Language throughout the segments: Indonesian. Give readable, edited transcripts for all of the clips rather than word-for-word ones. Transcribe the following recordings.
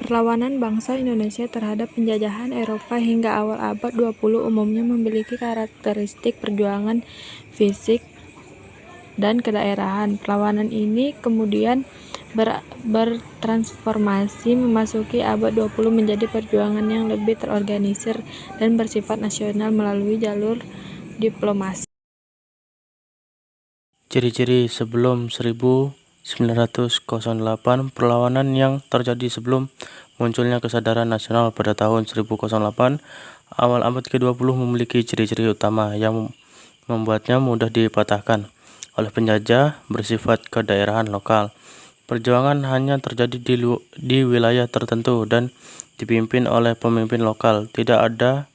Perlawanan bangsa Indonesia terhadap penjajahan Eropa hingga awal abad 20 umumnya memiliki karakteristik perjuangan fisik dan kedaerahan. Perlawanan ini kemudian bertransformasi memasuki abad 20 menjadi perjuangan yang lebih terorganisir dan bersifat nasional melalui jalur diplomasi. Ciri-ciri sebelum 1908. Perlawanan yang terjadi sebelum munculnya kesadaran nasional pada tahun 1008 awal abad ke-20 memiliki ciri-ciri utama yang membuatnya mudah dipatahkan oleh penjajah, bersifat kedaerahan lokal. Perjuangan hanya terjadi di wilayah tertentu dan dipimpin oleh pemimpin lokal. Tidak ada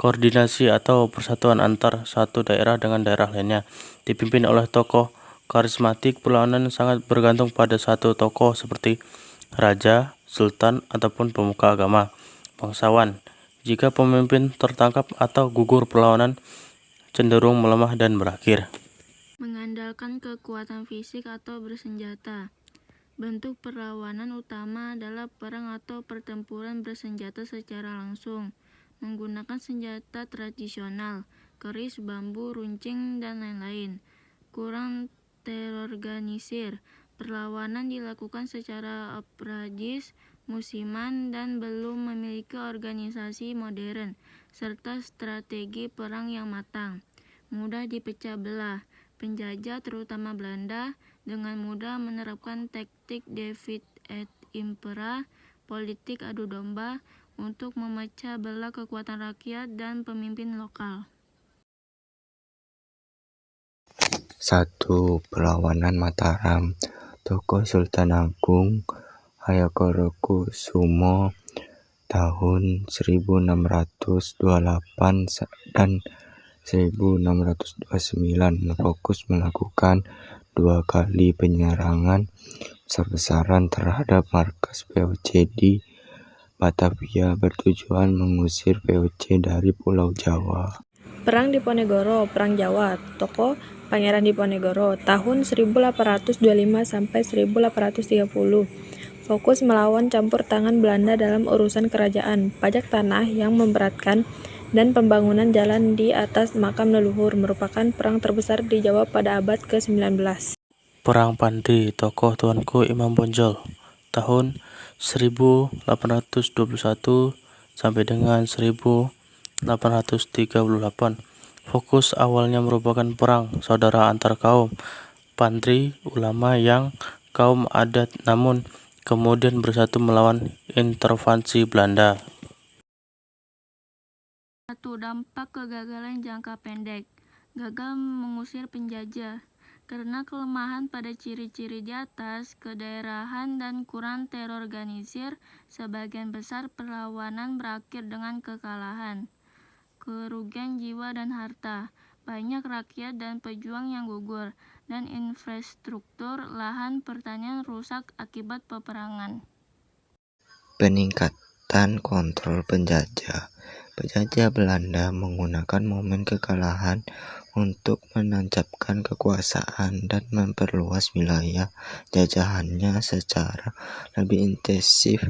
koordinasi atau persatuan antar satu daerah dengan daerah lainnya. Dipimpin oleh tokoh karismatik, perlawanan sangat bergantung pada satu tokoh seperti raja, sultan, ataupun pemuka agama, bangsawan. Jika pemimpin tertangkap atau gugur, perlawanan cenderung melemah dan berakhir. Mengandalkan kekuatan fisik atau bersenjata. Bentuk perlawanan utama adalah perang atau pertempuran bersenjata secara langsung, menggunakan senjata tradisional, keris, bambu, runcing, dan lain-lain. Kurang terorganisir. Perlawanan dilakukan secara sporadis, musiman, dan belum memiliki organisasi modern, serta strategi perang yang matang. Mudah dipecah belah. Penjajah, terutama Belanda, dengan mudah menerapkan taktik divide et impera, politik adu domba, untuk memecah belah kekuatan rakyat dan pemimpin lokal. 1. Perlawanan Mataram. Tokoh Sultan Agung Hayagorokusumo tahun 1628 dan 1629 fokus melakukan 2 kali penyerangan besar-besaran terhadap markas VOC di Batavia bertujuan mengusir VOC dari Pulau Jawa. Perang Diponegoro, Perang Jawa. Tokoh Pangeran Diponegoro tahun 1825 sampai 1830. Fokus melawan campur tangan Belanda dalam urusan kerajaan, pajak tanah yang memberatkan, dan pembangunan jalan di atas makam leluhur. Merupakan perang terbesar di Jawa pada abad ke-19. Perang Pandri. Tokoh Tuanku Imam Bonjol tahun 1821 sampai dengan 1838. Fokus awalnya merupakan perang saudara antar kaum Pandri, ulama yang kaum adat, namun kemudian bersatu melawan intervensi Belanda. 1. Dampak kegagalan jangka pendek. Gagal mengusir penjajah. Karena kelemahan pada ciri-ciri di atas, kedaerahan, dan kurang terorganisir, sebagian besar perlawanan berakhir dengan kekalahan. Kerugian jiwa dan harta. Banyak rakyat dan pejuang yang gugur, dan infrastruktur lahan pertanian rusak akibat peperangan. Peningkatan kontrol penjajah. Penjajah Belanda menggunakan momen kekalahan untuk menancapkan kekuasaan dan memperluas wilayah jajahannya secara lebih intensif,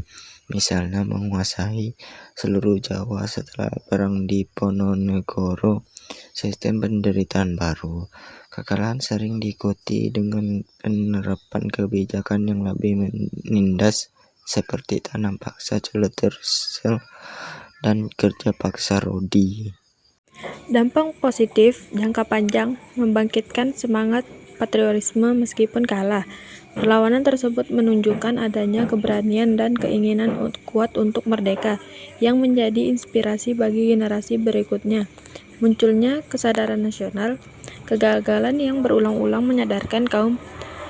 misalnya menguasai seluruh Jawa setelah Perang Diponegoro. Sistem penderitaan baru. Kekalahan sering diikuti dengan penerapan kebijakan yang lebih menindas seperti tanam paksa, sel, dan kerja paksa rodi. Dampak positif jangka panjang, membangkitkan semangat patriotisme meskipun kalah. Perlawanan tersebut menunjukkan adanya keberanian dan keinginan kuat untuk merdeka yang menjadi inspirasi bagi generasi berikutnya. Munculnya kesadaran nasional. Kegagalan yang berulang-ulang menyadarkan kaum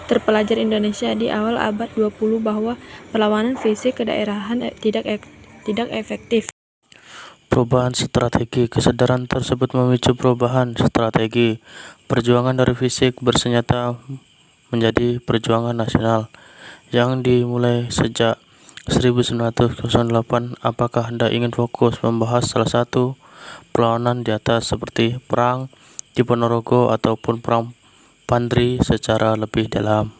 terpelajar Indonesia di awal abad 20 bahwa perlawanan fisik kedaerahan tidak efektif. Perubahan strategi. Kesadaran tersebut memicu perubahan strategi. Perjuangan dari fisik bersenjata menjadi perjuangan nasional yang dimulai sejak 1908. Apakah Anda ingin fokus membahas salah satu perlawanan di atas seperti Perang Diponegoro ataupun Perang Pandri secara lebih dalam?